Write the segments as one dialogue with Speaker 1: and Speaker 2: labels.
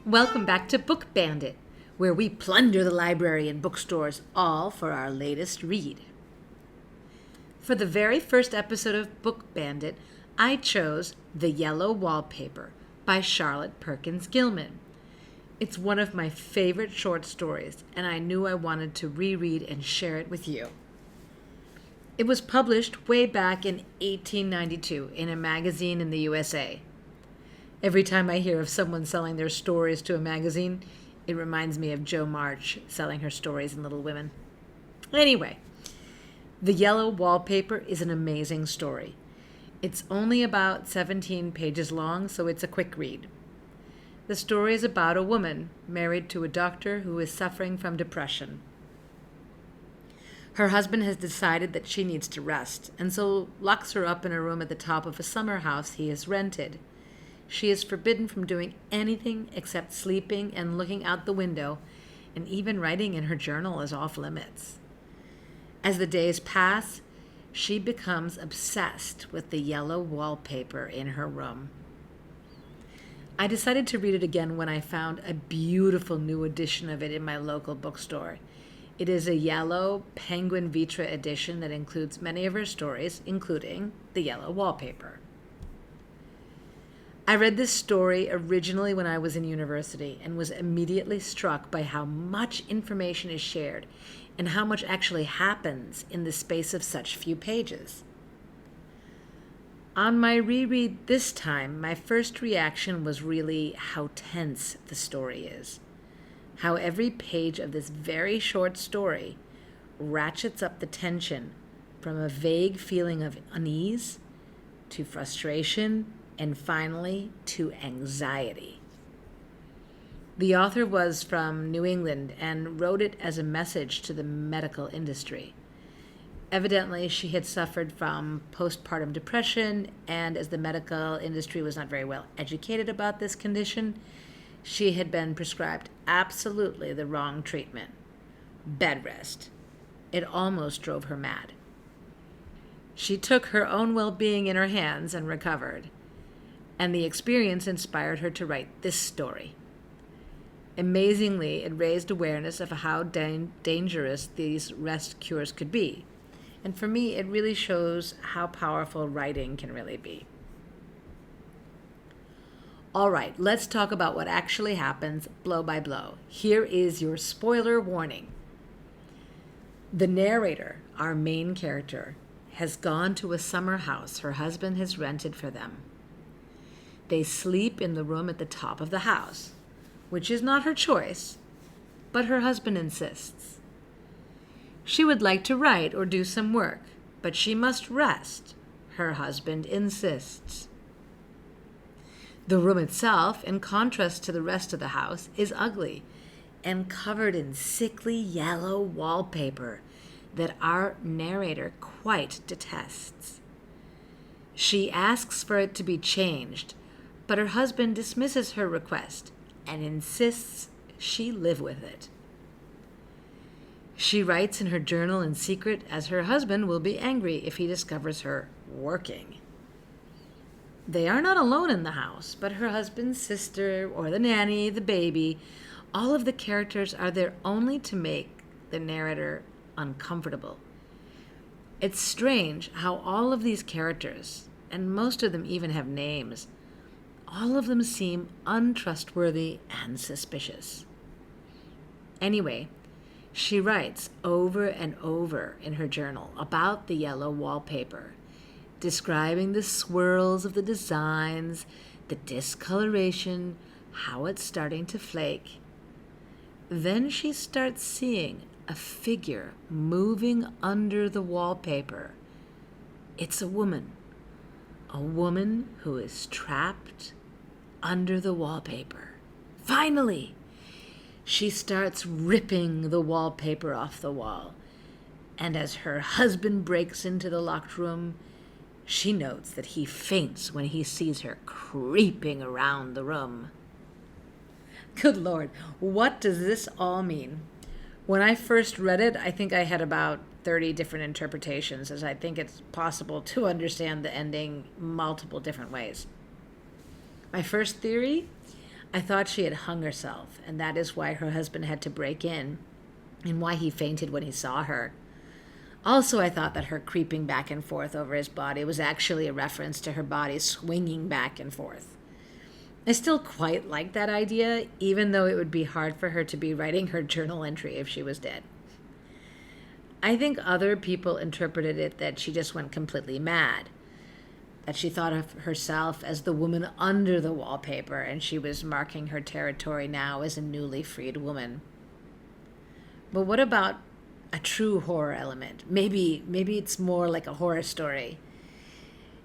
Speaker 1: Welcome back to Book Bandit, where we plunder the library and bookstores, all for our latest read. For the very first episode of Book Bandit, I chose The Yellow Wallpaper by Charlotte Perkins Gilman. It's one of my favorite short stories, and I knew I wanted to reread and share it with you. It was published way back in 1892 in a magazine in the USA. Every time I hear of someone selling their stories to a magazine, it reminds me of Jo March selling her stories in Little Women. Anyway, The Yellow Wallpaper is an amazing story. It's only about 17 pages long, so it's a quick read. The story is about a woman married to a doctor who is suffering from depression. Her husband has decided that she needs to rest, and so locks her up in a room at the top of a summer house he has rented. She is forbidden from doing anything except sleeping and looking out the window, and even writing in her journal is off limits. As the days pass, she becomes obsessed with the yellow wallpaper in her room. I decided to read it again when I found a beautiful new edition of it in my local bookstore. It is a yellow Penguin Vitra edition that includes many of her stories, including The Yellow Wallpaper. I read this story originally when I was in university and was immediately struck by how much information is shared and how much actually happens in the space of such few pages. On my reread this time, my first reaction was really how tense the story is. How every page of this very short story ratchets up the tension from a vague feeling of unease to frustration and finally to anxiety. The author was from New England and wrote it as a message to the medical industry. Evidently, she had suffered from postpartum depression, and as the medical industry was not very well educated about this condition, she had been prescribed absolutely the wrong treatment: bed rest. It almost drove her mad. She took her own well-being in her hands and recovered, and the experience inspired her to write this story. Amazingly, it raised awareness of how dangerous these rest cures could be. And for me, it really shows how powerful writing can really be. All right, let's talk about what actually happens blow by blow. Here is your spoiler warning. The narrator, our main character, has gone to a summer house her husband has rented for them. They sleep in the room at the top of the house, which is not her choice, but her husband insists. She would like to write or do some work, but she must rest. Her husband insists. The room itself, in contrast to the rest of the house, is ugly and covered in sickly yellow wallpaper that our narrator quite detests. She asks for it to be changed, but her husband dismisses her request and insists she live with it. She writes in her journal in secret, as her husband will be angry if he discovers her working. They are not alone in the house, but her husband's sister or the nanny, the baby, all of the characters are there only to make the narrator uncomfortable. It's strange how all of these characters, and most of them even have names, all of them seem untrustworthy and suspicious. Anyway, she writes over and over in her journal about the yellow wallpaper, describing the swirls of the designs, the discoloration, how it's starting to flake. Then she starts seeing a figure moving under the wallpaper. It's a woman who is trapped under the wallpaper. Finally, she starts ripping the wallpaper off the wall, and as her husband breaks into the locked room, she notes that he faints when he sees her creeping around the room. Good Lord, what does this all mean? When I first read it, I think I had about 30 different interpretations, as I think it's possible to understand the ending multiple different ways. My first theory, I thought she had hung herself, and that is why her husband had to break in, and why he fainted when he saw her. Also, I thought that her creeping back and forth over his body was actually a reference to her body swinging back and forth. I still quite like that idea, even though it would be hard for her to be writing her journal entry if she was dead. I think other people interpreted it that she just went completely mad, that she thought of herself as the woman under the wallpaper, and she was marking her territory now as a newly freed woman. But what about a true horror element? Maybe it's more like a horror story.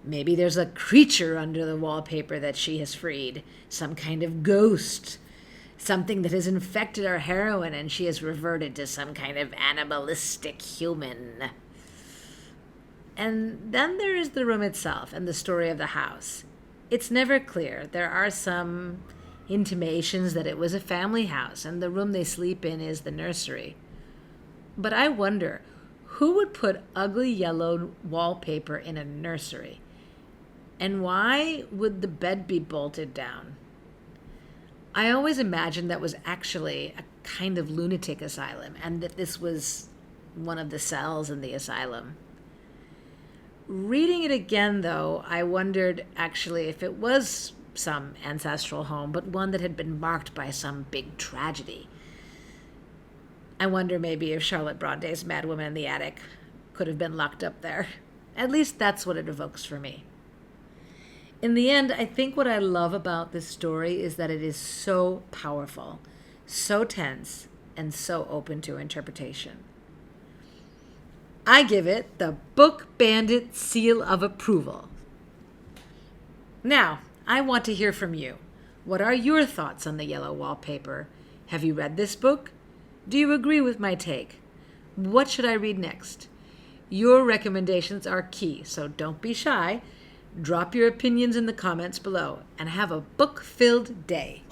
Speaker 1: Maybe there's a creature under the wallpaper that she has freed, some kind of ghost, something that has infected our heroine and she has reverted to some kind of animalistic human. And then there is the room itself and the story of the house. It's never clear. There are some intimations that it was a family house and the room they sleep in is the nursery. But I wonder, who would put ugly yellow wallpaper in a nursery? And why would the bed be bolted down? I always imagined that was actually a kind of lunatic asylum and that this was one of the cells in the asylum. Reading it again, though, I wondered actually if it was some ancestral home, but one that had been marked by some big tragedy. I wonder maybe if Charlotte Bronte's Madwoman in the Attic could have been locked up there. At least that's what it evokes for me. In the end, I think what I love about this story is that it is so powerful, so tense, and so open to interpretation. I give it the Book Bandit seal of approval. Now, I want to hear from you. What are your thoughts on the Yellow Wallpaper? Have you read this book? Do you agree with my take? What should I read next? Your recommendations are key, so don't be shy. Drop your opinions in the comments below and have a book-filled day.